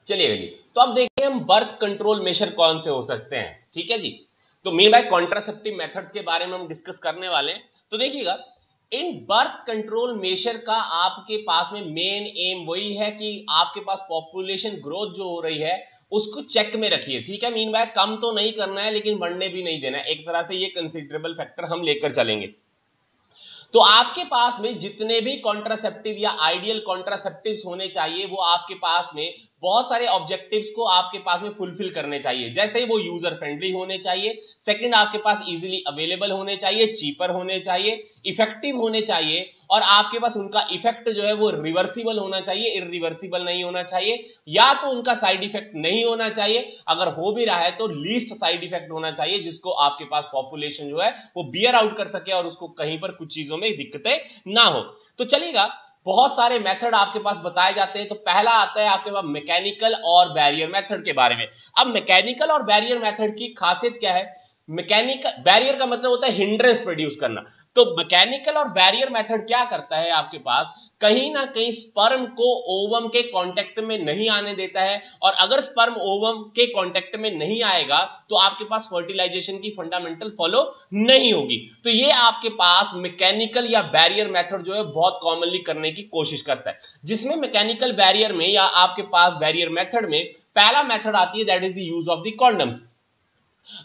चलिएगा जी। तो अब देखिए हम बर्थ कंट्रोल मेजर कौन से हो सकते हैं, ठीक है जी। तो मीन बाय कॉन्ट्रासेप्टिव मेथड्स के बारे में हम डिस्कस करने वाले हैं। तो देखिएगा इन बर्थ कंट्रोल मेजर का आपके पास में मेन एम वही है कि आपके पास पॉपुलेशन ग्रोथ जो हो रही है उसको चेक में रखिए, ठीक है। मीन बाय कम तो नहीं करना है लेकिन बढ़ने भी नहीं देना है, एक तरह से ये कंसिडरेबल फैक्टर हम लेकर चलेंगे। तो आपके पास में जितने भी कॉन्ट्रासेप्टिव या आइडियल कॉन्ट्रासेप्टिव्स होने चाहिए वो आपके पास में बहुत सारे ऑब्जेक्टिव्स को आपके पास में फुलफिल करने चाहिए। जैसे वो यूजर फ्रेंडली होने चाहिए, सेकंड आपके पास इजीली अवेलेबल होने चाहिए, चीपर होने चाहिए, इफेक्टिव होने चाहिए, और आपके पास उनका इफेक्ट जो है वो रिवर्सिबल होना चाहिए, इरिवर्सिबल नहीं होना चाहिए, या तो उनका साइड इफेक्ट नहीं होना चाहिए, अगर हो भी रहा है तो लीस्ट साइड इफेक्ट होना चाहिए जिसको आपके पास पॉपुलेशन जो है वो बियर आउट कर सके और उसको कहीं पर कुछ चीजों में दिक्कतें ना हो। तो चलिएगा बहुत सारे मेथड आपके पास बताए जाते हैं। तो पहला आता है आपके पास मैकेनिकल और बैरियर मेथड के बारे में। अब मैकेनिकल और बैरियर मेथड की खासियत क्या है? मैकेनिकल बैरियर का मतलब होता है हिंड्रेंस प्रोड्यूस करना। तो मैकेनिकल और बैरियर मेथड क्या करता है, आपके पास कहीं ना कहीं स्पर्म को ओवम के कांटेक्ट में नहीं आने देता है, और अगर स्पर्म ओवम के कांटेक्ट में नहीं आएगा तो आपके पास फर्टिलाइजेशन की फंडामेंटल फॉलो नहीं होगी। तो ये आपके पास मैकेनिकल या बैरियर मेथड जो है बहुत कॉमनली करने की कोशिश करता है, जिसमें मैकेनिकल बैरियर में या आपके पास बैरियर मेथड में पहला मेथड आती है that is the use of the condoms.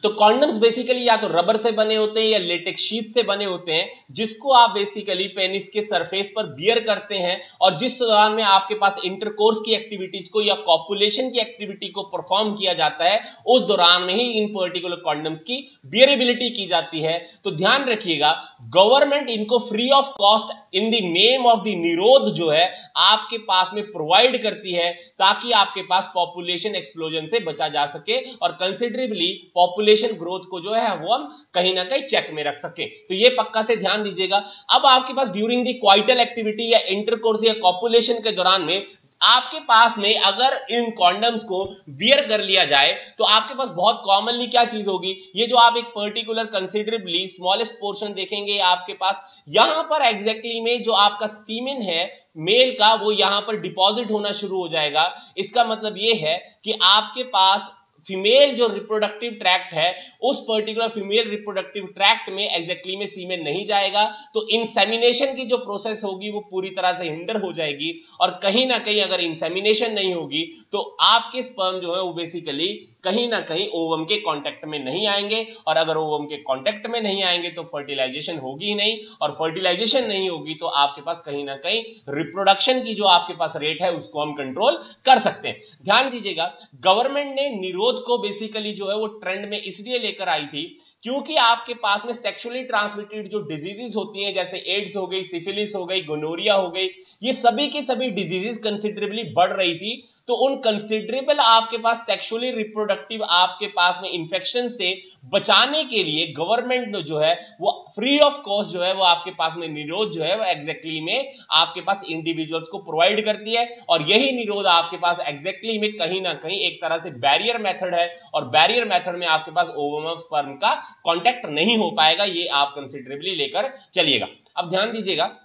तो कॉन्डम्स बेसिकली या तो रबर से बने होते हैं या लेटेक्स शीट से बने होते हैं, जिसको आप बेसिकली पेनिस के सरफेस पर बियर करते हैं, और जिस दौरान में आपके पास इंटरकोर्स की एक्टिविटीज को या कॉपुलेशन की एक्टिविटी को परफॉर्म किया जाता है उस दौरान में ही इन पर्टिकुलर कॉन्डम्स की बियरेबिलिटी की जाती है। तो ध्यान रखिएगा गवर्नमेंट इनको free of cost in the name of the निरोध जो है आपके पास में प्रोवाइड करती है, ताकि आपके पास पॉपुलेशन एक्सप्लोजन से बचा जा सके और कंसिडरेबली पॉपुलेशन ग्रोथ को जो है वो हम कहीं ना कहीं चेक में रख सके। तो ये पक्का से ध्यान दीजिएगा। अब आपके पास ड्यूरिंग दी क्वाइटल एक्टिविटी या इंटरकोर्स या कॉपुलेशन के दौरान में आपके पास में अगर इन कॉन्डम्स को बियर कर लिया जाए तो आपके पास बहुत कॉमनली क्या चीज होगी, ये जो आप एक पर्टिकुलर कंसिडरेबली स्मॉलेस्ट पोर्शन देखेंगे आपके पास यहां पर एग्जैक्टली में जो आपका सीमेन है मेल का वो यहां पर डिपॉजिट होना शुरू हो जाएगा। इसका मतलब ये है कि आपके पास फीमेल जो रिप्रोडक्टिव ट्रैक्ट है उस पर्टिकुलर फीमेल रिप्रोडक्टिव ट्रैक्ट में एग्जैक्टली में सीमेन नहीं जाएगा, तो इंसेमिनेशन की जो प्रोसेस होगी वो पूरी तरह से हिंडर हो जाएगी, और कहीं ना कहीं अगर इंसेमिनेशन नहीं होगी तो आपके स्पर्म जो है वो बेसिकली कहीं ना कहीं ओवम के कांटेक्ट में नहीं आएंगे, और अगर ओवम के कांटेक्ट में नहीं आएंगे तो फर्टिलाइजेशन होगी ही नहीं, और फर्टिलाइजेशन नहीं होगी तो आपके पास कहीं ना कहीं रिप्रोडक्शन की जो आपके पास रेट है उसको हम कंट्रोल कर सकते हैं। ध्यान दीजिएगा गवर्नमेंट ने निरोध को बेसिकली जो है वो ट्रेंड में इसलिए लेकर आई थी क्योंकि आपके पास में सेक्सुअली ट्रांसमिटेड जो डिजीजेस होती हैं जैसे एड्स हो गई, सिफिलिस हो गई, गोनोरिया हो गई, ये सभी की सभी डिजीजेस कंसिडरेबली बढ़ रही थी। तो उन कंसिडरेबल आपके पास सेक्सुअली रिप्रोडक्टिव आपके पास में इंफेक्शन से बचाने के लिए गवर्नमेंट जो है वो फ्री ऑफ कॉस्ट जो है वो आपके पास में निरोध जो है वो एग्जैक्टली में आपके पास इंडिविजुअल्स को प्रोवाइड करती है, और यही निरोध आपके पास एग्जैक्टली में कहीं ना कहीं एक तरह से बैरियर मेथड है, और बैरियर मेथड में आपके पास ओवम और स्पर्म का कांटेक्ट नहीं हो पाएगा, ये आप कंसिडरेबली लेकर चलिएगा। अब ध्यान दीजिएगा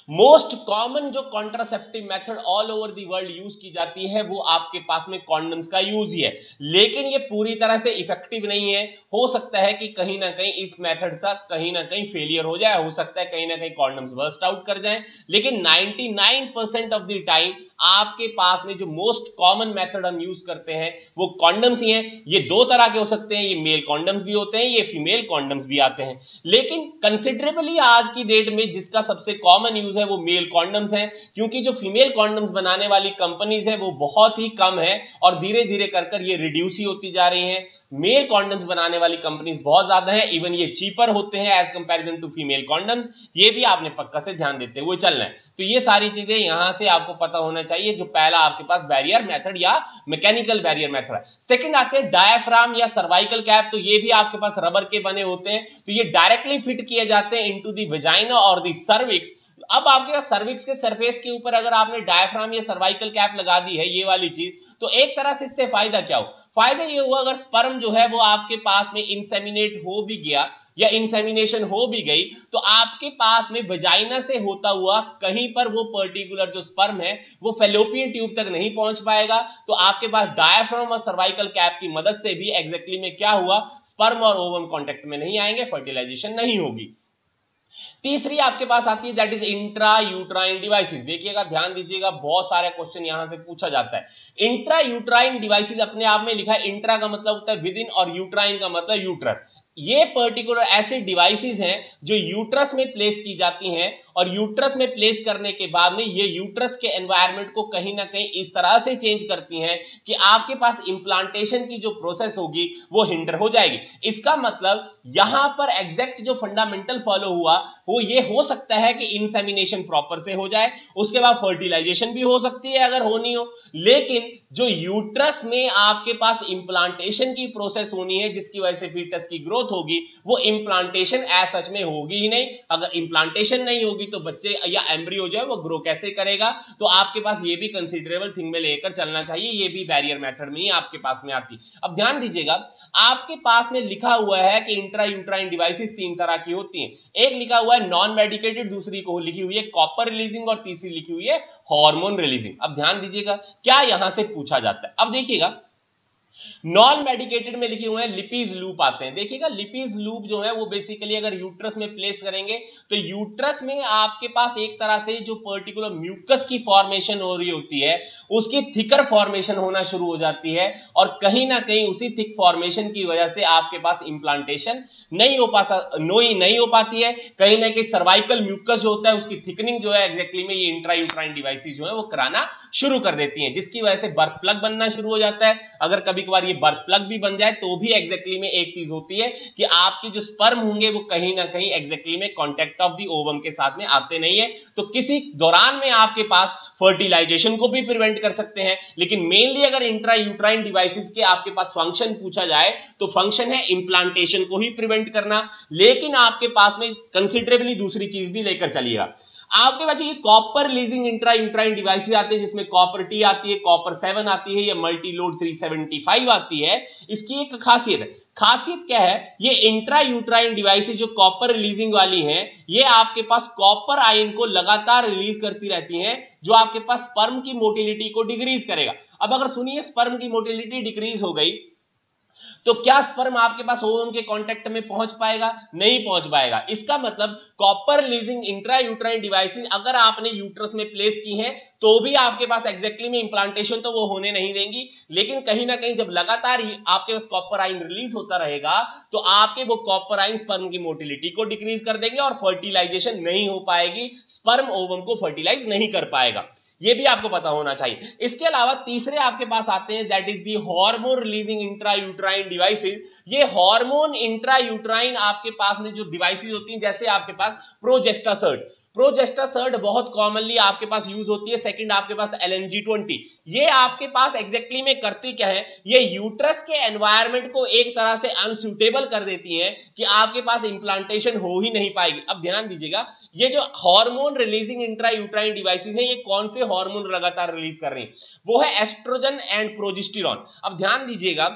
मोस्ट कॉमन जो contraceptive method all over the world use की जाती है वो आपके पास में कॉन्डम्स का यूज ही है, लेकिन ये पूरी तरह से इफेक्टिव नहीं है। हो सकता है कि कहीं ना कहीं इस मेथड से कहीं ना कहीं फेलियर हो जाए, हो सकता है कहीं ना कहीं कॉन्डम्स बर्स्ट आउट कर जाएं, लेकिन 99% ऑफ द टाइम आपके पास में जो मोस्ट कॉमन मेथड हम यूज करते हैं वो कॉन्डम्स ही हैं। ये दो तरह के हो सकते हैं, ये मेल कॉन्डम्स भी होते हैं, ये फीमेल कॉन्डम्स भी आते हैं, लेकिन कंसिडरेबली आज की डेट में जिसका सबसे कॉमन यूज है वो मेल कॉन्डम्स हैं, क्योंकि जो फीमेल कॉन्डम्स बनाने वाली कंपनीज है वो बहुत ही कम है और धीरे धीरे कर ये रिड्यूस ही होती जा रही हैं। मेल कॉन्डम्स बनाने वाली कंपनीज बहुत ज्यादा है, इवन ये चीपर होते हैं as comparison to female condoms, ये भी आपने पक्का से ध्यान देते हुए चलना है। तो ये सारी चीजें यहां से आपको पता होना चाहिए। जो पहला आपके पास बैरियर मेथड या मैकेनिकल बैरियर मेथड है। सेकंड आते हैं डायाफ्राम या सर्वाइकल कैप, तो ये भी आपके पास रबर के बने होते हैं, तो ये डायरेक्टली फिट किए जाते हैं इनटू द वेजाइना और द सर्विक्स। अब आपके पास सर्विक्स के सरफेस के ऊपर अगर आपने डायाफ्राम या सर्वाइकल कैप लगा दी है ये वाली चीज, तो एक तरह से इससे फायदा क्या हो, फायदा ये हुआ अगर स्पर्म जो है वो आपके पास में इंसेमिनेट हो भी गया या इंसेमिनेशन हो भी गई तो आपके पास में वजाइना से होता हुआ कहीं पर वो पर्टिकुलर जो स्पर्म है वो फैलोपियन ट्यूब तक नहीं पहुंच पाएगा, तो आपके पास डायाफ्राम और सर्वाइकल कैप की मदद से भी एग्जैक्टली में क्या हुआ, स्पर्म और ओवम कांटेक्ट में नहीं आएंगे, फर्टिलाइजेशन नहीं होगी। तीसरी आपके पास आती है that is intra uterine devices. देखिएगा, ध्यान दीजिएगा, बहुत सारे क्वेश्चन यहां से पूछा जाता है। इंट्रा यूट्राइन डिवाइसेस अपने आप में लिखा है, इंट्रा का मतलब होता है विद इन और यूट्राइन का मतलब यूट्रस। ये पर्टिकुलर ऐसे डिवाइसेस हैं जो यूट्रस में प्लेस की जाती हैं और यूट्रस में प्लेस करने के बाद में ये यूट्रस के एनवायरनमेंट को कहीं ना कहीं इस तरह से चेंज करती हैं कि आपके पास इंप्लांटेशन की जो प्रोसेस होगी वो हिंडर हो जाएगी। इसका मतलब यहां पर एग्जैक्ट जो फंडामेंटल फॉलो हुआ वो ये हो सकता है कि इंसेमिनेशन प्रॉपर से हो जाए, उसके बाद फर्टिलाइजेशन भी हो सकती है अगर होनी हो, लेकिन जो यूट्रस में आपके पास इंप्लांटेशन की प्रोसेस होनी है जिसकी वजह से फीटस की ग्रोथ होगी, वो इंप्लांटेशन एज सच में होगी ही नहीं। अगर इंप्लांटेशन नहीं होगी तो बच्चे या एम्ब्रियो जो है वो ग्रो कैसे करेगा? तो आपके पास ये भी कंसीडरेबल थिंग में लेकर चलना चाहिए, ये भी बैरियर मेथड में ही आपके पास में आती। अब ध्यान दीजिएगा, आपके पास में लिखा हुआ है कि इंट्रा यूट्राइन डिवाइसेस तीन तरह की होती हैं। एक लिखा हुआ है नॉन मेडिकेटेड, दूसरी को लिखी हुई है कॉपर रिलीजिंग और तीसरी लिखी हुई है हार्मोन रिलीजिंग। अब ध्यान दीजिएगा क्या यहां से पूछा जाता है। अब देखिएगा, नॉन मेडिकेटेड में लिखे हुए हैं लिपीज लूप आते हैं। देखिएगा, लिपीज लूप जो है वो बेसिकली अगर यूट्रस में प्लेस करेंगे तो यूट्रस में आपके पास एक तरह से जो पर्टिकुलर म्यूकस की फॉर्मेशन हो रही होती है उसकी थिकर फॉर्मेशन होना शुरू हो जाती है और कहीं ना कहीं उसी थिक फॉर्मेशन की वजह से आपके पास इंप्लांटेशन नहीं हो पाती है। कहीं ना कहीं सर्वाइकल म्यूकस जो होता है उसकी थिकनिंग जो है एग्जैक्टली में ये इंट्रायूट्राइन डिवाइसेस जो है वो कराना शुरू कर देती हैं, जिसकी वजह से बर्थ प्लग बनना शुरू हो जाता है। अगर कभी कभार ये बर्थ प्लग भी बन जाए तो भी एग्जैक्टली में एक चीज होती है कि आपके जो स्पर्म होंगे वो कहीं ना कहीं एग्जैक्टली में कॉन्टेक्ट ऑफ द ओवम के साथ में आते नहीं है, तो किसी दौरान में आपके पास फर्टिलाइजेशन को भी प्रिवेंट कर सकते हैं। लेकिन मेनली अगर इंट्रा यूट्राइन डिवाइसेस के आपके पास फंक्शन पूछा जाए तो फंक्शन है इंप्लांटेशन को ही प्रिवेंट करना, लेकिन आपके पास में कंसिडरेबली दूसरी चीज भी लेकर चलिएगा। आपके पास ये copper releasing intra uterine devices आते हैं जिसमें कॉपर टी आती है, कॉपर 7 आती है, या मल्टी लोड 375 आती है। इसकी एक खासियत क्या है, ये इंट्रा यूट्राइन डिवाइसेस जो कॉपर रिलीजिंग वाली हैं ये आपके पास कॉपर आयन को लगातार रिलीज करती रहती हैं जो आपके पास स्पर्म की मोटिलिटी को डिक्रीज करेगा। अब अगर सुनिए स्पर्म की मोटिलिटी डिक्रीज हो गई तो क्या स्पर्म आपके पास ओवम के कांटेक्ट में पहुंच पाएगा? नहीं पहुंच पाएगा। इसका मतलब copper releasing intra uterine devices अगर आपने यूट्रस में प्लेस की हैं तो भी आपके पास एग्जैक्टली में इंप्लांटेशन तो वो होने नहीं देंगी, लेकिन कहीं ना कहीं जब लगातार आपके पास कॉपर आयन रिलीज होता रहेगा तो आपके वो कॉपर आयन स्पर्म की मोटिलिटी को डिक्रीज कर देंगे और फर्टिलाइजेशन नहीं हो पाएगी, स्पर्म ओवम को फर्टिलाइज नहीं कर पाएगा। ये भी आपको पता होना चाहिए। इसके अलावा तीसरे आपके पास आते हैं that is the hormone releasing intra uterine devices. ये हार्मोन इंट्रा यूट्राइन आपके पास में जो डिवाइसेस होती हैं, जैसे आपके पास प्रोजेस्टासर्ट बहुत कॉमनली आपके पास यूज होती है। सेकंड आपके पास LNG-20, ये आपके पास एग्जैक्टली में करती क्या है, ये यूट्रस के एनवायरनमेंट को एक तरह से अनसूटेबल कर देती है कि आपके पास इंप्लांटेशन हो ही नहीं पाएगी। अब ध्यान दीजिएगा, ये जो hormone releasing intra uterine devices हैं ये कौन से हार्मोन लगातार रिलीज कर रही हैं? वो है एस्ट्रोजन एंड प्रोजेस्टेरॉन। अब ध्यान दीजिएगा,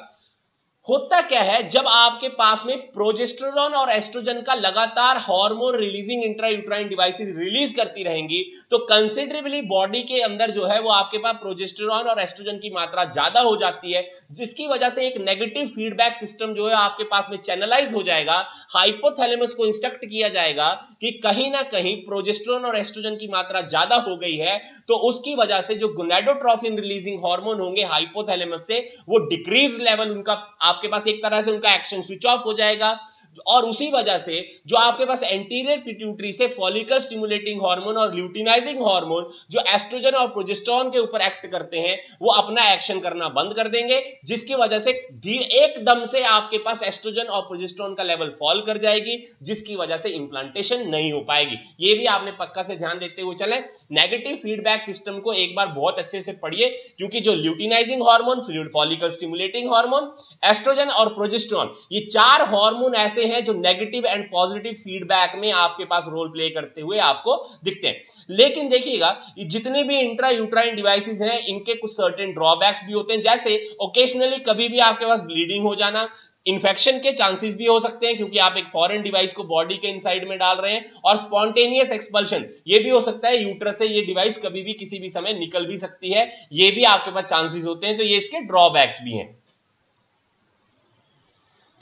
होता क्या है जब आपके पास में प्रोजेस्टेरॉन और एस्ट्रोजन का लगातार hormone releasing intra uterine devices release करती रहेंगी तो कंसिडरेबली बॉडी के अंदर जो है वो आपके पास प्रोजेस्टेरॉन और एस्ट्रोजन की मात्रा ज्यादा हो जाती है, जिसकी वजह से एक नेगेटिव फीडबैक सिस्टम जो है आपके पास में चैनलाइज हो जाएगा। हाइपोथैलेमस को इंस्ट्रक्ट किया जाएगा कि कहीं ना कहीं प्रोजेस्टेरॉन और एस्ट्रोजन की मात्रा ज्यादा हो गई है, तो उसकी वजह से जो गोनाडोट्रोफिन रिलीजिंग हार्मोन होंगे हाइपोथैलेमस से वो डिक्रीज लेवल उनका आपके पास एक तरह से उनका एक्शन स्विच ऑफ हो जाएगा और उसी वजह से जो आपके पास एंटीरियर पिट्यूटरी से फॉलिकल स्टिमुलेटिंग हार्मोन और ल्यूटिनाइजिंग हार्मोन जो एस्ट्रोजन और प्रोजेस्टेरॉन के ऊपर एक्ट करते हैं वो अपना एक्शन करना बंद कर देंगे, जिसकी वजह से एकदम से आपके पास एस्ट्रोजन और प्रोजेस्टेरॉन का लेवल फॉल कर जाएगी, जिसकी वजह से इंप्लांटेशन नहीं हो पाएगी। ये भी आपने पक्का से ध्यान देते हुए चले। नेगेटिव फीडबैक सिस्टम को एक बार बहुत अच्छे से पढ़िए, क्योंकि जो luteinizing hormone, fluid follicle stimulating hormone, oestrogen और प्रोजेस्टेरॉन, ये चार हार्मोन ऐसे हैं जो नेगेटिव एंड पॉजिटिव फीडबैक में आपके पास रोल प्ले करते हुए आपको दिखते हैं। लेकिन देखिएगा, जितने भी इंट्रा यूट्राइन डिवाइसेस हैं इनके कुछ सर्टेन ड्रॉबैक्स भी होते हैं, जैसे ओकेशनली कभी भी आपके पास ब्लीडिंग हो जाना, इन्फेक्शन के चांसेस भी हो सकते हैं क्योंकि आप एक फॉरेन डिवाइस को बॉडी के इनसाइड में डाल रहे हैं, और स्पॉन्टेनियस एक्सपल्शन ये भी हो सकता है, यूट्रस से ये डिवाइस कभी भी किसी भी समय निकल भी सकती है, ये भी आपके पास चांसेस होते हैं, तो ये इसके ड्रॉबैक्स भी हैं।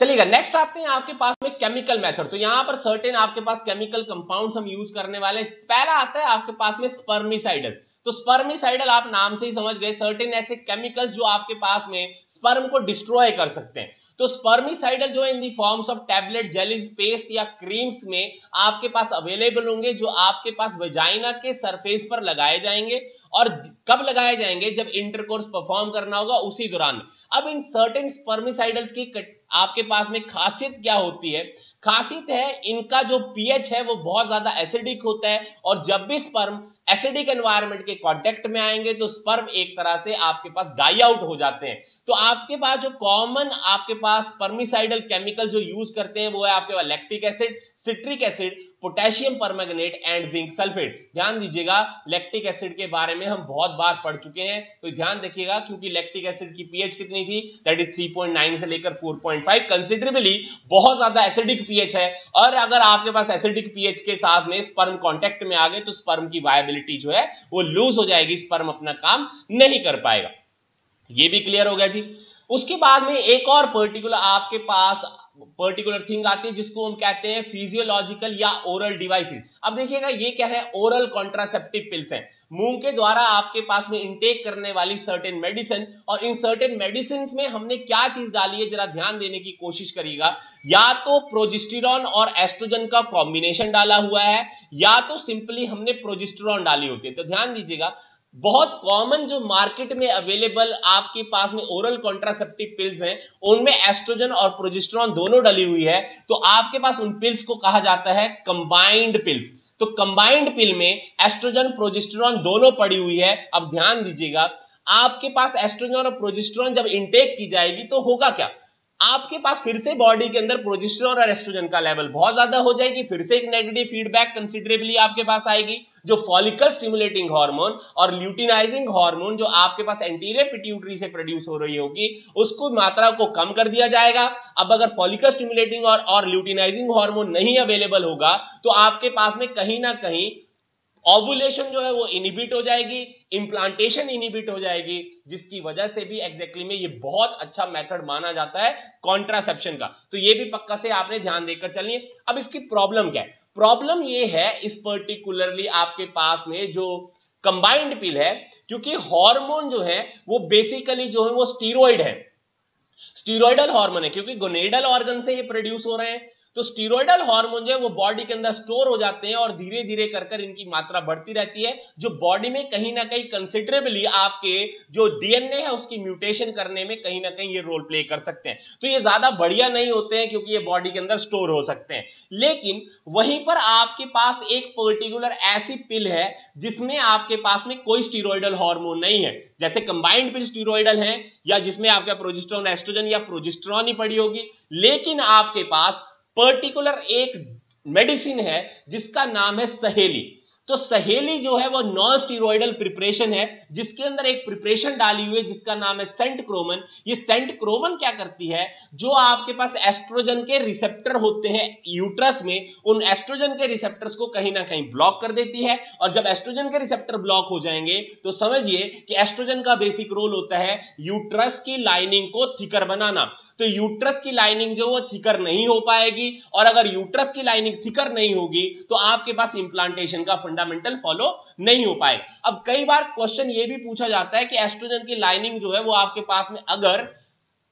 चलिएगा, नेक्स्ट आते हैं आपके पास में केमिकल मेथड। तो यहां पर सर्टेन आपके पास केमिकल कंपाउंड्स हम यूज करने वाले। पहला आता है आपके पास में स्पर्मिसाइडल। तो स्पर्मिसाइडल आप नाम से ही समझ गए, सर्टेन ऐसे केमिकल जो आपके पास में स्पर्म को डिस्ट्रॉय कर सकते हैं। तो स्पर्मिसाइडल जो है in the forms of tablet, jellies, paste या क्रीम्स में आपके पास अवेलेबल होंगे, जो आपके पास वजाइना के सरफेस पर लगाए जाएंगे। और कब लगाए जाएंगे? जब इंटरकोर्स परफॉर्म करना होगा उसी दौरान। अब इन सर्टेन स्पर्मिसाइडल्स की आपके पास में खासियत क्या होती है? खासियत है इनका जो पीएच है वो बहुत ज्यादा एसिडिक होता है, और जब भी स्पर्म एसिडिक एनवायरनमेंट के कांटेक्ट में आएंगे तो स्पर्म एक तरह से आपके पास डाई आउट हो जाते हैं। तो आपके पास जो कॉमन आपके पास स्पर्मिसाइडल केमिकल जो यूज करते हैं वो है आपके पास lactic acid, citric acid, potassium permanganate and zinc sulphate. ध्यान दीजिएगा, लैक्टिक एसिड के बारे में हम बहुत बार पढ़ चुके हैं, तो ध्यान देखिएगा, क्योंकि लैक्टिक एसिड की पीएच कितनी थी? दैट इज 3.9 से लेकर 4.5, कंसिडरेबली बहुत ज्यादा एसिडिक पीएच है। और अगर आपके पास एसिडिक पीएच के साथ में स्पर्म कांटेक्ट में आ गए तो स्पर्म की वायबिलिटी जो है वो लूज हो जाएगी, स्पर्म अपना काम नहीं कर पाएगा। ये भी क्लियर हो गया जी। उसके बाद में एक और पर्टिकुलर आपके पास पर्टिकुलर थिंग आती है जिसको हम कहते हैं फिजियोलॉजिकल या ओरल डिवाइसेस। अब देखिएगा ये क्या है? ओरल कॉन्ट्रासेप्टिव पिल्स हैं, मुंह के द्वारा आपके पास में इंटेक करने वाली सर्टेन मेडिसिन। और इन सर्टेन मेडिसिन में हमने क्या चीज डाली है, जरा ध्यान देने की कोशिश करिएगा। या तो प्रोजेस्टेरॉन और एस्ट्रोजन का कॉम्बिनेशन डाला हुआ है, या तो सिंपली हमने प्रोजेस्टेरॉन डाली होती है। तो ध्यान दीजिएगा, बहुत कॉमन जो मार्केट में अवेलेबल आपके पास में ओरल कॉन्ट्रासेप्टिव पिल्स हैं, उनमें एस्ट्रोजन और प्रोजेस्टेरॉन दोनों डली हुई है। तो आपके पास उन पिल्स को कहा जाता है कंबाइंड पिल्स। तो कंबाइंड पिल में एस्ट्रोजन प्रोजेस्टेरॉन दोनों पड़ी हुई है। अब ध्यान दीजिएगा, आपके पास एस्ट्रोजन और प्रोजेस्टेरॉन जब इंटेक की जाएगी तो होगा क्या? आपके पास फिर से बॉडी के अंदर प्रोजेस्टेरॉन और एस्ट्रोजन का लेवल बहुत ज्यादा हो जाएगी, फिर से एक नेगेटिव फीडबैक कंसिडरेबली आपके पास आएगी। जो फॉलिकल स्टिमुलेटिंग हार्मोन और ल्यूटिनाइजिंग हार्मोन जो आपके पास एंटीरियर पिट्यूटरी से प्रोड्यूस हो रही होगी, उसको मात्रा को कम कर दिया जाएगा। अब अगर फॉलिकल स्टिमुलेटिंग और ल्यूटिनाइजिंग हार्मोन नहीं अवेलेबल होगा तो आपके पास में कहीं ना कहीं ओवुलेशन जो है वो इनहिबिट हो जाएगी, इंप्लांटेशन इनहिबिट हो जाएगी, जिसकी वजह से भी एग्जैक्टली में ये बहुत अच्छा मेथड माना जाता है कॉन्ट्रासेप्शन का। तो ये भी पक्का से आपने ध्यान देकर चलिए। अब इसकी प्रॉब्लम क्या है? प्रॉब्लम ये है इस पर्टिकुलरली आपके पास में जो कंबाइंड पिल है, क्योंकि हार्मोन जो है वो बेसिकली जो है वो स्टीरॉइड है, स्टीरॉइडल हार्मोन है, क्योंकि गोनेडल ऑर्गन से ये प्रोड्यूस हो रहे हैं। तो स्टीरॉइडल हार्मोन जो है वो बॉडी के अंदर स्टोर हो जाते हैं और धीरे धीरे कर इनकी मात्रा बढ़ती रहती है, जो बॉडी में कहीं ना कहीं कंसिडरेबली आपके जो डीएनए है उसकी म्यूटेशन करने में कहीं ना कहीं ये रोल प्ले कर सकते हैं। तो ये ज्यादा बढ़िया नहीं होते हैं क्योंकि ये बॉडी के अंदर स्टोर हो सकते हैं। लेकिन वहीं पर आपके पास एक पर्टिकुलर ऐसी पिल है जिसमें आपके पास में कोई स्टीरॉइडल हार्मोन नहीं है, जैसे कंबाइंड पिल स्टीरॉइडल है, या जिसमें आपका प्रोजेस्टेरॉन, एस्ट्रोजन या प्रोजेस्टेरॉन ही पड़ी होगी। लेकिन आपके पास पर्टिकुलर एक मेडिसिन है जिसका नाम है सहेली। तो सहेली जो है वो नॉन स्टीरॉइडल प्रिपरेशन है, जिसके अंदर एक प्रिपरेशन डाली हुई है जिसका नाम है सेंटक्रोमन। ये सेंटक्रोमन क्या करती है? जो आपके पास एस्ट्रोजन के रिसेप्टर होते हैं यूट्रस में, उन एस्ट्रोजन के रिसेप्टर्स को कहीं ना कहीं ब्लॉक कर देती है। और जब एस्ट्रोजन के रिसेप्टर ब्लॉक हो जाएंगे तो समझिए कि एस्ट्रोजन का बेसिक रोल होता है यूट्रस की लाइनिंग को थिकर बनाना। तो यूट्रस की लाइनिंग जो वो थिकर नहीं हो पाएगी, और अगर यूट्रस की लाइनिंग थिकर नहीं होगी तो आपके पास इंप्लांटेशन का फंडामेंटल फॉलो नहीं हो पाएगा। अब कई बार क्वेश्चन ये भी पूछा जाता है कि एस्ट्रोजन की लाइनिंग जो है वो आपके पास में अगर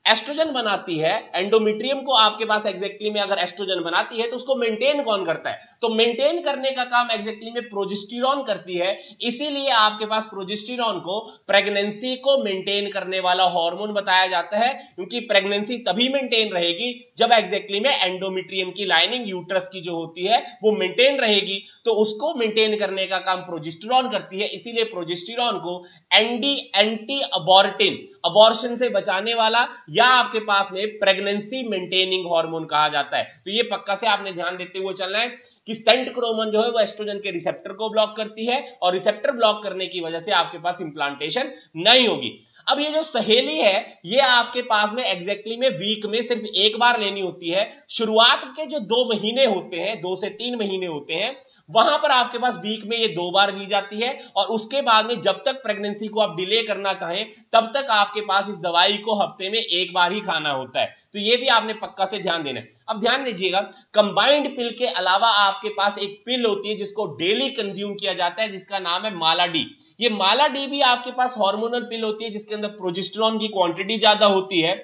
एस्ट्रोजन बनाती है, एंडोमेट्रियम को आपके पास एग्जैक्टली में अगर एस्ट्रोजन बनाती है तो उसको मेंटेन कौन करता है? तो मेंटेन करने का काम एग्जैक्टली में प्रोजेस्टेरॉन करती है। इसीलिए आपके पास प्रोजेस्टेरॉन को प्रेगनेंसी को मेंटेन करने वाला हार्मोन बताया जाता है, क्योंकि प्रेगनेंसी तभी मेंटेन रहेगी जब एग्जैक्टली में एंडोमेट्रियम की लाइनिंग यूट्रस की जो होती है वो मेंटेन रहेगी। तो उसको मेंटेन करने का काम प्रोजेस्टेरॉन करती है। इसीलिए प्रोजेस्टेरॉन को एंटी अबॉर्टिन, अबॉर्शन से बचाने वाला, या आपके पास में प्रेगनेंसी मेंटेनिंग हार्मोन कहा जाता है। तो ये पक्का से आपने ध्यान देते हुए चलना है कि सेंटक्रोमन जो है वो एस्ट्रोजन के रिसेप्टर को ब्लॉक करती है, और रिसेप्टर ब्लॉक करने की वजह से आपके पास इंप्लांटेशन नहीं होगी। अब ये जो सहेली है ये आपके पास में एग्जैक्टली में वीक में सिर्फ एक बार लेनी होती है। शुरुआत के जो 2 महीने होते हैं, 2 से 3 महीने होते हैं, वहां पर आपके पास वीक में ये 2 बार ली जाती है और उसके बाद में जब तक प्रेगनेंसी को आप डिले करना चाहें तब तक आपके पास इस दवाई को हफ्ते में एक बार ही खाना होता है। तो ये भी आपने पक्का से ध्यान देना है। अब ध्यान दीजिएगा, कंबाइंड पिल के अलावा आपके पास एक पिल होती है जिसको डेली कंज्यूम किया जाता है, जिसका नाम है माला डी। ये माला डी भी आपके पास हार्मोनल पिल होती है जिसके अंदर प्रोजेस्टेरॉन की क्वांटिटी ज्यादा होती है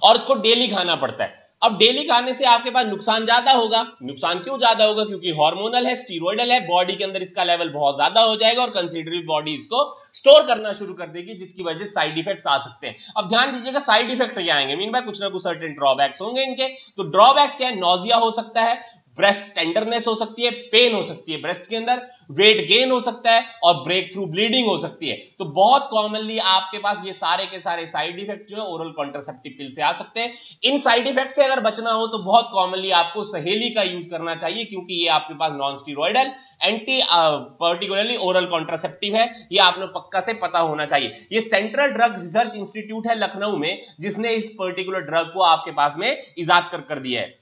और उसको डेली खाना पड़ता है। अब डेली खाने से आपके पास नुकसान ज्यादा होगा। नुकसान क्यों ज्यादा होगा? क्योंकि हार्मोनल है, स्टीरॉयडल है, बॉडी के अंदर इसका लेवल बहुत ज्यादा हो जाएगा और कंसिडरेबल बॉडी इसको स्टोर करना शुरू कर देगी, जिसकी वजह से साइड इफेक्ट्स आ सकते हैं। अब ध्यान दीजिएगा, साइड इफेक्ट क्या आएंगे? मीन बाय कुछ ना कुछ सर्टेन ड्रॉबैक्स होंगे इनके। तो ड्रॉबैक्स क्या है? नॉजिया हो सकता है, ब्रेस्ट टेंडरनेस हो सकती है, पेन हो सकती है ब्रेस्ट के अंदर, वेट गेन हो सकता है और ब्रेक थ्रू ब्लीडिंग हो सकती है। तो बहुत कॉमनली आपके पास ये सारे के सारे साइड इफेक्ट जो है ओरल कॉन्ट्रासेप्टिव पिल से आ सकते हैं। इन साइड इफेक्ट से अगर बचना हो तो बहुत कॉमनली आपको सहेली का यूज करना चाहिए, क्योंकि ये आपके पास non steroidal anti particularly oral contraceptive है। ये आपने पक्का से पता होना चाहिए। ये सेंट्रल ड्रग रिसर्च इंस्टीट्यूट है लखनऊ में जिसने इस पर्टिकुलर ड्रग को आपके पास में इजाद कर दिया है।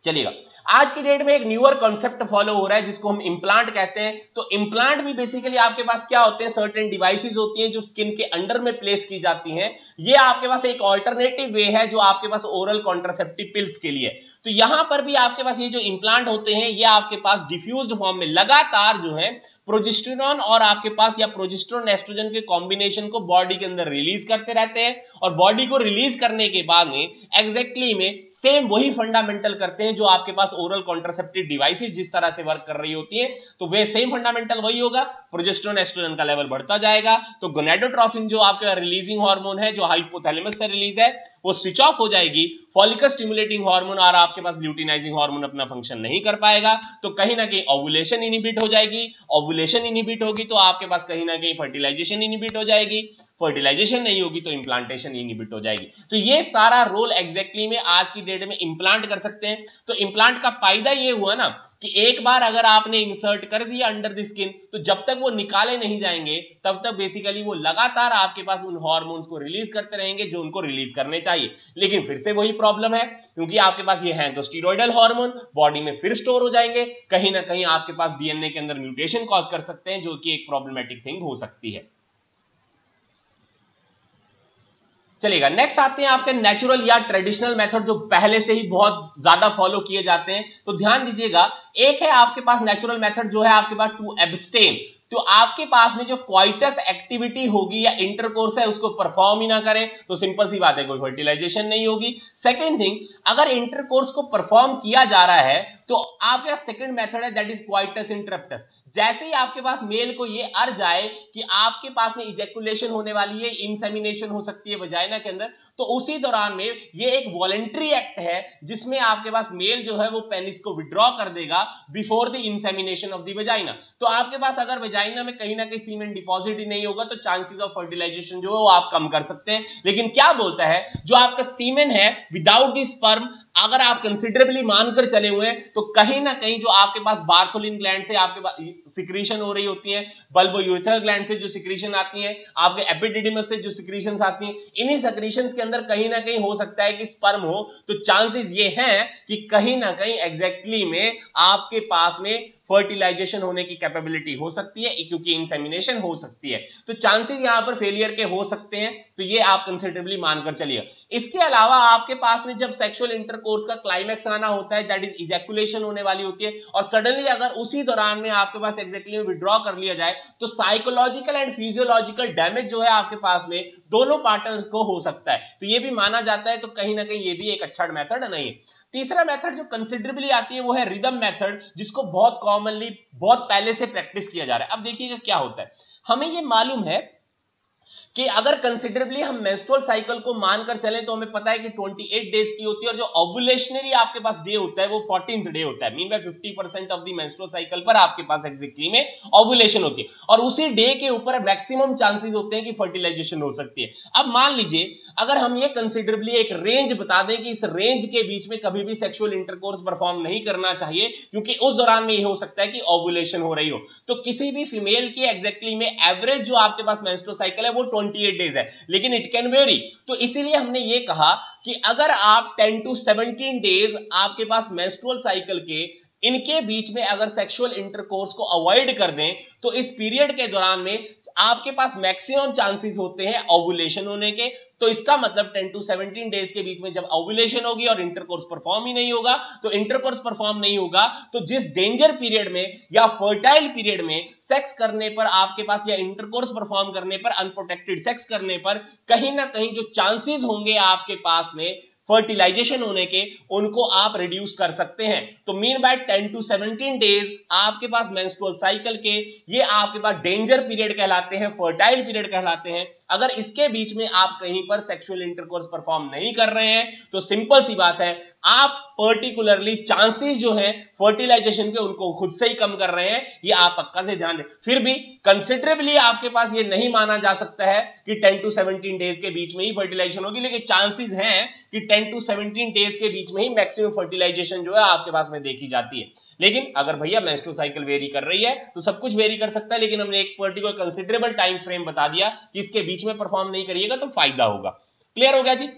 चलिएगा, आज की डेट में एक न्यूअर कॉन्सेप्ट फॉलो हो रहा है जिसको हम इम्प्लांट कहते हैं। तो इम्प्लांट भी बेसिकली आपके पास क्या होते हैं? सर्टेन डिवाइसेस होती हैं जो स्किन के अंडर में प्लेस की जाती हैं। ये आपके पास एक ऑल्टरनेटिव वे है जो आपके पास ओरल कॉन्ट्रासेप्टिव पिल्स के लिए। तो यहां पर भी आपके पास ये जो इम्प्लांट होते हैं ये आपके पास डिफ्यूज्ड फॉर्म में लगातार जो है प्रोजेस्टेरॉन और आपके पास या प्रोजेस्टेरॉन एस्ट्रोजन के कॉम्बिनेशन को बॉडी के अंदर रिलीज करते रहते हैं और बॉडी को रिलीज करने के बाद में एग्जैक्टली में सेम वही फंडामेंटल करते हैं जो आपके पास ओरल कॉन्ट्रासेप्टिव डिवाइसेस जिस तरह से वर्क कर रही होती हैं। तो वे सेम फंडामेंटल वही होगा, प्रोजेस्टेरॉन एस्ट्रोजन का लेवल बढ़ता जाएगा तो गोनाडोट्रोफिन जो आपका रिलीजिंग हार्मोन है जो हाइपोथैलेमस से रिलीज है वो स्विच ऑफ हो जाएगी। फॉलिकल स्टिमुलेटिंग हार्मोन और आपके पास ल्यूटिनाइजिंग हार्मोन अपना फंक्शन नहीं कर पाएगा तो कहीं ना कहीं ओवुलेशन इनहिबिट हो जाएगी। ओवुलेशन इनहिबिट होगी तो आपके पास कहीं ना कहीं फर्टिलाइजेशन इनहिबिट हो जाएगी। फर्टिलाइजेशन नहीं होगी तो इंप्लांटेशन इनहिबिट हो जाएगी। तो ये सारा रोल एग्जैक्टली में आज की डेट में इंप्लांट कर सकते हैं। तो इंप्लांट का फायदा ये हुआ ना कि एक बार अगर आपने इंसर्ट कर दिया अंडर द स्किन तो जब तक वो निकाले नहीं जाएंगे तब तक बेसिकली वो लगातार आपके पास उन हार्मोन्स को रिलीज करते रहेंगे जो उनको रिलीज करने चाहिए। लेकिन फिर से वही प्रॉब्लम है, क्योंकि आपके पास ये है तो स्टीरॉयडल हार्मोन बॉडी में फिर स्टोर हो जाएंगे, कहीं ना कहीं आपके पास डीएनए के अंदर म्यूटेशन कॉज कर सकते हैं जो कि एक प्रॉब्लमेटिक थिंग हो सकती है। चलिएगा, नेक्स्ट आते हैं आपके नेचुरल या ट्रेडिशनल मेथड जो पहले से ही बहुत ज्यादा फॉलो किए जाते हैं। तो ध्यान दीजिएगा, एक है आपके पास नेचुरल मेथड जो है आपके पास टू एब्स्टेन। तो आपके पास में जो क्वाइटस एक्टिविटी होगी या इंटरकोर्स है उसको परफॉर्म ही ना करें तो सिंपल सी बात है कोई फर्टिलाइजेशन नहीं होगी। सेकेंड थिंग, अगर इंटरकोर्स को परफॉर्म किया जा रहा है तो आपका सेकंड मेथड है दैट इज क्वाइटस इंटरप्टस। जैसे ही आपके पास मेल को ये अर्ज जाए कि आपके पास में इजैकुलेशन होने वाली है, इंसेमिनेशन हो सकती है वजाइना के अंदर, तो उसी दौरान में ये एक वॉलंटरी एक्ट है जिसमें आपके पास मेल जो है वो पेनिस को विड्रॉ कर देगा before the insemination of the vagina. तो आपके पास अगर वजाइना में कहीं ना कहीं सीमेंट डिपॉजिट ही नहीं होगा तो चांसेस ऑफ फर्टिलाइजेशन जो है वो आप कम कर सकते हैं। लेकिन क्या बोलता है, जो आपका सीमेन है विदाउट द स्पर्म अगर आप कंसिडरेबली मानकर चले हुए हैं तो कहीं ना कहीं जो आपके पास बार्थोलिन ग्लैंड से आपके पास सिक्रीशन हो रही होती है, बल्बोयूरेथ्रल ग्लैंड से जो सिक्रीशन आती है, आपके एपिडिडिमस से जो सिक्रीशंस आती हैं, इन्हीं सिक्रीशंस के अंदर कहीं ना कहीं हो सकता है कि स्पर्म हो। तो चांसेस ये हैं कि कहीं ना कहीं एग्जैक्टली में आपके पास में फर्टिलाइजेशन होने की कैपेबिलिटी हो सकती है क्योंकि इंसेमिनेशन हो सकती है। तो चांसेस यहां पर फेलियर के हो सकते हैं, तो ये आप कंसिडरेबली मानकर चलिए। इसके अलावा आपके पास में जब सेक्सुअल इंटरकोर्स का क्लाइमैक्स आना होता है दैट इज इजैकुलेशन होने वाली होती है और सडनली अगर उसी दौरान में आपके पास एग्जैक्टली विड्रॉ कर लिया जाए तो साइकोलॉजिकल एंड फिजियोलॉजिकल डैमेज जो है आपके पास में दोनों पार्टनर्स को हो सकता है। तो ये भी माना जाता है, तो कहीं ना कहीं ये भी एक अच्छा मेथड नहीं है। तीसरा मेथड जो कंसिडरेबली आती है वो है रिदम मेथड, जिसको बहुत कॉमनली बहुत पहले से प्रैक्टिस किया जा रहा है। अब देखिएगा क्या होता है, हमें ये मालूम है कि अगर कंसिडरेबली हम मेंस्ट्रुअल साइकिल को मानकर चलें तो हमें पता है कि 28 डेज की होती है और जो ओवुलेशनरी आपके पास डे होता है वो 14th डे होता है। Mean bye 50% of the menstrual cycle पर आपके पास एग्जैक्टली में ओवुलेशन होती है और उसी डे के ऊपर मैक्सिमम चांसेस होते हैं कि फर्टिलाइजेशन हो सकती है। अब मान लीजिए अगर हम ये कंसिडरेबली एक रेंज बता दें कि इस रेंज के बीच में कभी भी सेक्सुअल इंटरकोर्स परफॉर्म नहीं करना चाहिए, क्योंकि उस दौरान में ये हो सकता है कि ओव्यूलेशन हो रही हो। तो किसी भी फीमेल की एग्जैक्टली में एवरेज जो आपके पास मेंस्ट्रुअल साइकिल है वो 28 डेज है, लेकिन इट कैन वेरी। तो इसीलिए हमने ये कहा कि अगर आप 10 to 17 डेज आपके पास मेंस्ट्रुअल साइकिल के इनके बीच में अगर सेक्सुअल इंटरकोर्स को अवॉइड कर दें, तो इस पीरियड के दौरान में आपके पास मैक्सिमम चांसेस होते हैं ओव्यूलेशन होने के। तो इसका मतलब 10 to 17 डेज के बीच में जब ओव्यूलेशन होगी और इंटरकोर्स परफॉर्म ही नहीं होगा, तो इंटरकोर्स परफॉर्म नहीं होगा तो जिस डेंजर पीरियड में या फर्टाइल पीरियड में सेक्स करने पर आपके पास या इंटरकोर्स परफॉर्म करने पर, अनप्रोटेक्टेड सेक्स करने पर कहीं ना कहीं जो चांसेस होंगे आपके पास में फर्टिलाइजेशन होने के, उनको आप रिड्यूस कर सकते हैं। तो मीन बाय 10 to 17 डेज आपके पास मेंस्ट्रुअल साइकिल के ये आपके पास डेंजर पीरियड कहलाते हैं, फर्टाइल पीरियड कहलाते हैं। अगर इसके बीच में आप कहीं पर सेक्सुअल इंटरकोर्स परफॉर्म नहीं कर रहे हैं तो सिंपल सी बात है, आप पर्टिकुलरली चांसेस जो हैं फर्टिलाइजेशन के उनको खुद से ही कम कर रहे हैं। ये आप पक्का से ध्यान दें। फिर भी कंसिडरेबली आपके पास ये नहीं माना जा सकता है कि 10 to 17 डेज के बीच में ही फर्टिलाइजेशन होगी, लेकिन चांसेस हैं कि 10 to 17 डेज के बीच में ही मैक्सिमम फर्टिलाइजेशन जो है आपके पास में देखी जाती है। लेकिन अगर भैया मेंस्ट्रुअल साइकिल वेरी कर रही है तो सब कुछ वेरी कर सकता है, लेकिन हमने एक पर्टिकुलर कंसिडरेबल टाइम फ्रेम बता दिया कि इसके बीच में परफॉर्म नहीं करिएगा तो फायदा होगा। क्लियर हो गया जी?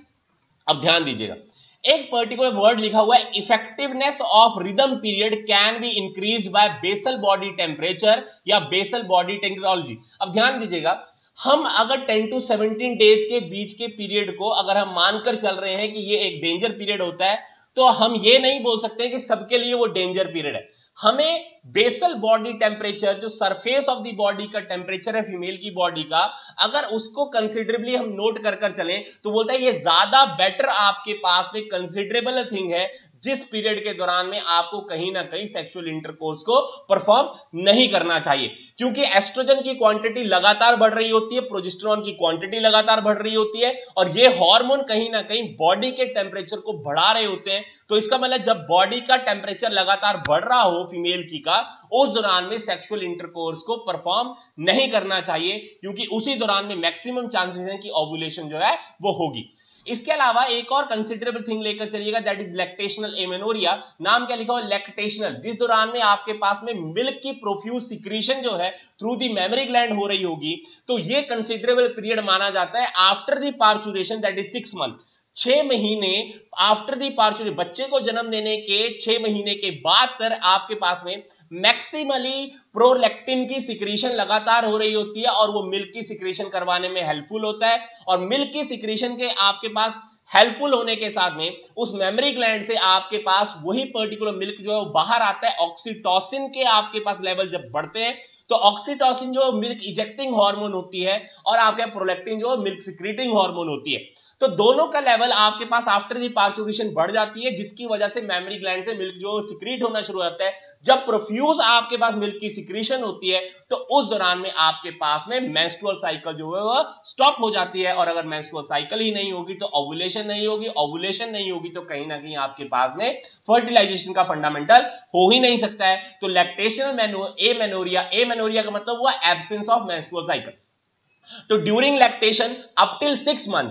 अब ध्यान दीजिएगा, एक पर्टिकुलर वर्ड लिखा हुआ है, effectiveness of rhythm period can be increased by basal body temperature या बेसल बॉडी टेक्नोलॉजी। अब ध्यान दीजिएगा, हम अगर 10 to 17 डेज के बीच के पीरियड को अगर हम मानकर चल रहे हैं कि ये एक डेंजर पीरियड होता है, तो हम ये नहीं बोल सकते कि सबके लिए वो डेंजर पीरियड है। हमें बेसल बॉडी टेम्परेचर, जो सरफेस ऑफ द बॉडी का टेम्परेचर है फीमेल की बॉडी का, अगर उसको कंसिडरेबली हम नोट कर चलें तो बोलता है ये ज्यादा बेटर आपके पास में कंसिडरेबल थिंग है जिस पीरियड के दौरान में आपको कहीं ना कहीं सेक्सुअल इंटरकोर्स को परफॉर्म नहीं करना चाहिए, क्योंकि एस्ट्रोजन की क्वांटिटी लगातार बढ़ रही होती है, प्रोजेस्टेरॉन की क्वांटिटी लगातार बढ़ रही होती है, और ये हार्मोन कहीं ना कहीं बॉडी के टेम्परेचर को बढ़ा रहे होते हैं। तो इसका मतलब जब बॉडी का टेम्परेचर लगातार बढ़ रहा हो फीमेल की का, उस दौरान में सेक्सुअल इंटरकोर्स को परफॉर्म नहीं करना चाहिए, क्योंकि उसी दौरान में मैक्सिमम चांसेस हैं कि ओव्यूलेशन जो है वो होगी। इसके अलावा एक और कंसिडरेबल थिंग लेकर चलिएगा, दैट इज लैक्टेशनल एमेनोरिया। नाम क्या लिखा हुआ? लैक्टेशनल। जिस दौरान में आपके पास में मिल्क की प्रोफ्यूज सिक्रीशन जो है थ्रू दी मेमरी ग्लैंड हो रही होगी, तो ये कंसिडरेबल पीरियड माना जाता है after the parturition, that is 6 month. 6 महीने आफ्टर दी पार्चुरेशन, बच्चे को जन्म देने के 6 महीने के बाद तक आपके पास में मैक्सिमली प्रोलैक्टिन की सिक्रीशन लगातार हो रही होती है, और वो मिल्क की सिक्रीशन करवाने में हेल्पफुल होता है। और मिल्क की सिक्रीशन के आपके पास हेल्पफुल होने के साथ में उस मेमरी ग्लैंड से आपके पास वही पर्टिकुलर मिल्क जो है वो बाहर आता है। ऑक्सीटोसिन के आपके पास लेवल जब बढ़ते हैं तो ऑक्सीटोसिन जो मिल्क इजेक्टिंग हार्मोन होती है, और आपके प्रोलैक्टिन जो मिल्क सिक्रीटिंग हार्मोन होती है, तो दोनों का लेवल आपके पास आफ्टर दी पार्चुरेशन बढ़ जाती है, जिसकी वजह से मेमरी ग्लैंड से मिल्क जो सिक्रीट होना शुरू होता है। जब प्रोफ्यूज आपके पास मिल्क की सिक्रीशन होती है तो उस दौरान में आपके पास में मेंस्ट्रुअल साइकिल जो है वो स्टॉप हो जाती है, और अगर मेंस्ट्रुअल साइकिल ही नहीं होगी तो ओव्यूलेशन नहीं होगी, ओव्यूलेशन नहीं होगी तो कहीं ना कहीं आपके पास में फर्टिलाइजेशन का फंडामेंटल हो ही नहीं सकता है। तो लैक्टेशनल एमेनोरिया, एमेनोरिया का मतलब हुआ एब्सेंस ऑफ मेंस्ट्रुअल साइकिल। तो during lactation up till 6 month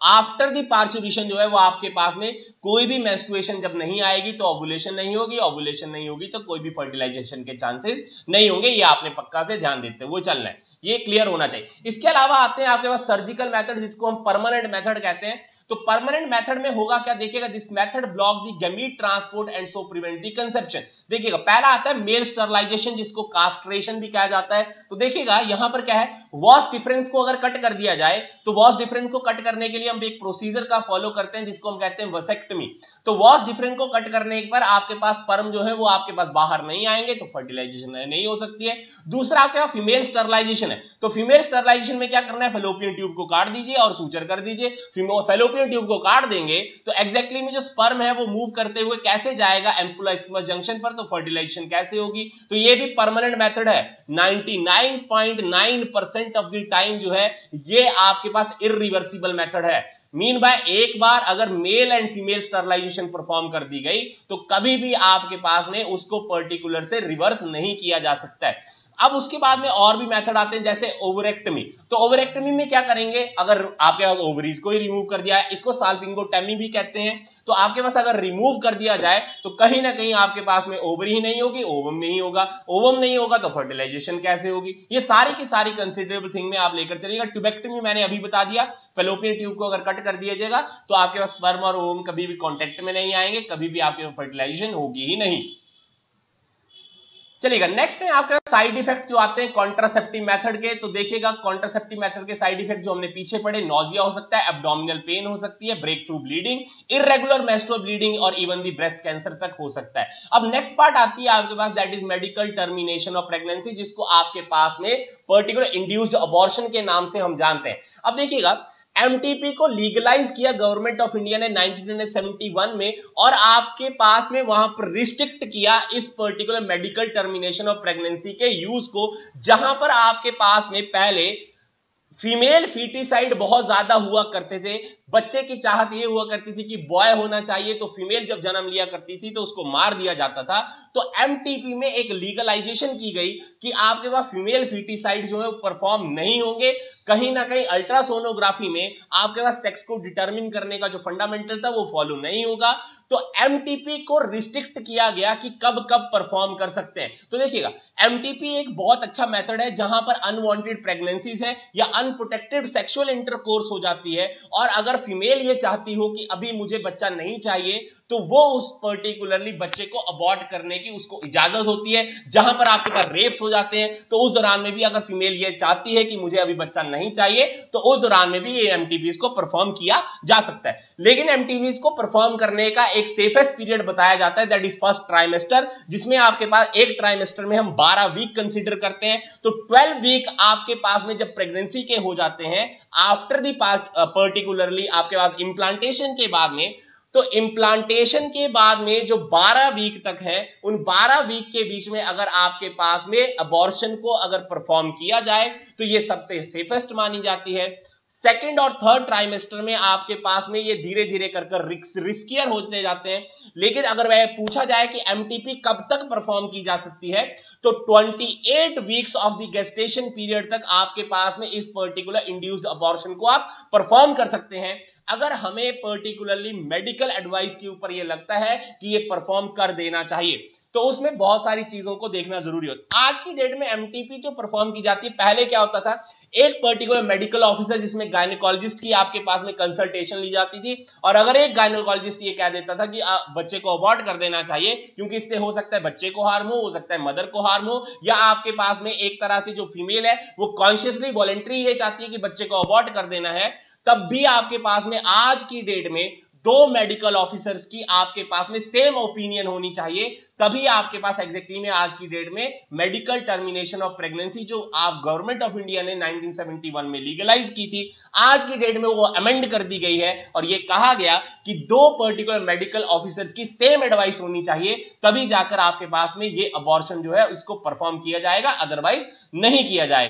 after the parturition जो है वो आपके पास में कोई भी मेंस्ट्रुएशन जब नहीं आएगी तो ओव्यूलेशन नहीं होगी, ओव्यूलेशन नहीं होगी तो कोई भी फर्टिलाइजेशन के चांसेस नहीं होंगे। ये आपने पक्का से ध्यान देते हुए चलना है, ये क्लियर होना चाहिए। इसके अलावा आते हैं आपके पास सर्जिकल मेथड, जिसको हम परमानेंट मेथड कहते हैं। तो परमानेंट मेथड में होगा क्या, देखिएगा, this method block the gamete transport and so prevent the conception. देखिएगा, पहला आता है मेल स्टरलाइजेशन, जिसको कास्ट्रेशन भी कहा जाता है। तो देखिएगा यहां पर क्या है, वॉस डिफरेंस को अगर कट कर दिया जाए तो वॉस डिफरेंस को कट करने के लिए हम एक प्रोसीजर का फॉलो करते हैं जिसको हम कहते हैं वसेक्टमी। तो वॉस डिफरेंस को कट करने पर आपके पास स्पर्म जो है वो आपके पास बाहर नहीं आएंगे, तो फर्टिलाइजेशन नहीं हो सकती है। दूसरा आपके पास फीमेल स्टरलाइजेशन है। तो फीमेल स्टरलाइजेशन में क्या करना है, फेलोपियन ट्यूब को काट दीजिए और सूचर कर दीजिए। फेलोपियन ट्यूब को काट देंगे तो एग्जैक्टली में जो स्पर्म है वो मूव करते हुए कैसे जाएगा एम्पुला स्टिमुलस जंक्शन पर, तो फर्टिलाइजेशन कैसे होगी। तो ये भी परमानेंट मेथड है। 99.9% ऑफ द टाइम जो है ये आपके पास इरिवर्सिबल मेथड है। मीन बाय एक बार अगर male and female sterilisation perform कर दी गई तो कभी भी आपके पास में उसको पर्टिकुलर से रिवर्स नहीं किया जा सकता है। अब उसके बाद में और भी मेथड आते हैं जैसे ओवरेक्टमी। तो ओवरेक्टमी में क्या करेंगे, अगर आपके पास ओवरीज को ही रिमूव कर दिया है, इसको साल्पिंगोटोमी भी कहते हैं, तो आपके पास अगर रिमूव कर दिया जाए तो कहीं ना कहीं आपके पास में ओवरी ही नहीं होगी, ओवम नहीं होगा, ओवम नहीं होगा तो फर्टिलाइजेशन कैसे होगी। ये सारी की सारी कंसिडरेबल थिंग में आप लेकर चलिएगा। ट्यूबेक्टमी मैंने अभी बता दिया, फैलोपियन ट्यूब को अगर कट कर दिया जाएगा तो आपके पास स्पर्म और ओवम कभी भी कांटेक्ट में नहीं आएंगे, कभी भी आपके पास फर्टिलाइजेशन होगी ही नहीं। चलिएगा, नेक्स्ट है आपके साइड इफेक्ट जो आते हैं कॉन्ट्रासेप्टिव मेथड के। तो देखिएगा कॉन्ट्रासेप्टिव मेथड के साइड इफेक्ट जो हमने पीछे पढ़े, नोजिया हो सकता है, एब्डोमिनल पेन हो सकती है, breakthrough bleeding, irregular menstrual bleeding और इवन दी ब्रेस्ट कैंसर तक हो सकता है। अब नेक्स्ट पार्ट आती है आपके पास, that is medical termination of pregnancy, जिसको आपके पास में पर्टिकुलर इंड्यूस्ड अबॉर्शन के नाम से हम जानते हैं। अब देखिएगा एमटीपी को लीगलाइज किया गवर्नमेंट ऑफ इंडिया ने 1971 में, और आपके पास में वहां पर रिस्ट्रिक्ट किया इस particular medical termination of pregnancy के यूज को, जहां पर आपके पास में पहले फीमेल फीटिसाइड बहुत ज्यादा हुआ करते थे। बच्चे की चाहत ये हुआ करती थी कि बॉय होना चाहिए, तो फीमेल जब जन्म लिया करती थी तो उसको मार दिया जाता था। तो एमटीपी में एक लीगलाइजेशन की गई कि आपके पास फीमेल फीटिसाइड जो है परफॉर्म नहीं होंगे। कहीं ना कहीं अल्ट्रासोनोग्राफी में आपके पास सेक्स को डिटरमिन करने का जो फंडामेंटल था वो फॉलो नहीं होगा। तो एमटीपी को रिस्ट्रिक्ट किया गया कि कब कब परफॉर्म कर सकते हैं। तो देखिएगा एमटीपी एक बहुत अच्छा मेथड है जहां पर अनवांटेड प्रेगनेंसीज है या अनप्रोटेक्टेड सेक्सुअल इंटरकोर्स हो जाती है, और अगर फीमेल ये चाहती हो कि अभी मुझे बच्चा नहीं चाहिए तो वो उस पर्टिकुलरली बच्चे को अबॉर्ट करने की उसको इजाजत होती है। जहां पर आपके पास रेप्स हो जाते हैं तो उस दौरान में भी अगर फीमेल ये चाहती है कि मुझे अभी बच्चा नहीं चाहिए तो उस दौरान में भी ये एमटीपीज को परफॉर्म किया जा सकता है। लेकिन एमटीपीज को परफॉर्म करने का एक सेफेस्ट पीरियड बताया जाता है, दैट इज फर्स्ट ट्राइमेस्टर, जिसमें आपके पास एक ट्राइमेस्टर में हम 12 वीक कंसीडर करते हैं। तो 12 वीक आपके पास में जब प्रेगनेंसी के हो जाते हैं आफ्टर दी पर्टिकुलरली आपके पास इंप्लांटेशन के बाद में, तो इंप्लांटेशन के बाद में जो 12 वीक तक है, उन 12 वीक के बीच में अगर आपके पास में अबॉर्शन को अगर परफॉर्म किया जाए तो ये सबसे सेफेस्ट मानी जाती है। सेकंड और थर्ड ट्राइमेस्टर में आपके पास में ये धीरे धीरे कर रिस्कियर होते जाते हैं। लेकिन अगर वह पूछा जाए कि एमटीपी कब तक परफॉर्म की जा सकती है, तो 28 weeks of the gestation period तक आपके पास में इस पर्टिकुलर इंड्यूस्ड अबॉर्शन को आप परफॉर्म कर सकते हैं, अगर हमें पर्टिकुलरली मेडिकल एडवाइस के ऊपर यह लगता है कि ये परफॉर्म कर देना चाहिए। तो उसमें बहुत सारी चीजों को देखना जरूरी होता है। आज की डेट में एमटीपी जो परफॉर्म की जाती है, पहले क्या होता था, एक पर्टिकुलर मेडिकल ऑफिसर जिसमें गायनेकोलॉजिस्ट की आपके पास में कंसल्टेशन ली जाती थी, और अगर एक गायनेकोलॉजिस्ट ये कह देता था कि बच्चे को अबॉर्ट कर देना चाहिए क्योंकि इससे हो सकता है बच्चे को हार्म हो सकता है मदर को हार्म हो, या आपके पास में एक तरह से जो फीमेल है वो कॉन्शियसली वॉलंटरी ये चाहती है कि बच्चे को अबॉर्ट कर देना है, तब भी आपके पास में आज की डेट में 2 मेडिकल ऑफिसर्स की आपके पास में सेम ओपिनियन होनी चाहिए, तभी आपके पास एग्जैक्टली में आज की डेट में मेडिकल टर्मिनेशन ऑफ प्रेगनेंसी जो आप गवर्नमेंट ऑफ इंडिया ने 1971 में लीगलाइज की थी, आज की डेट में वो अमेंड कर दी गई है, और ये कहा गया कि 2 पर्टिकुलर मेडिकल ऑफिसर्स की सेम एडवाइस होनी चाहिए, तभी जाकर आपके पास में ये अबॉर्शन जो है इसको परफॉर्म किया जाएगा, अदरवाइज नहीं किया जाएगा।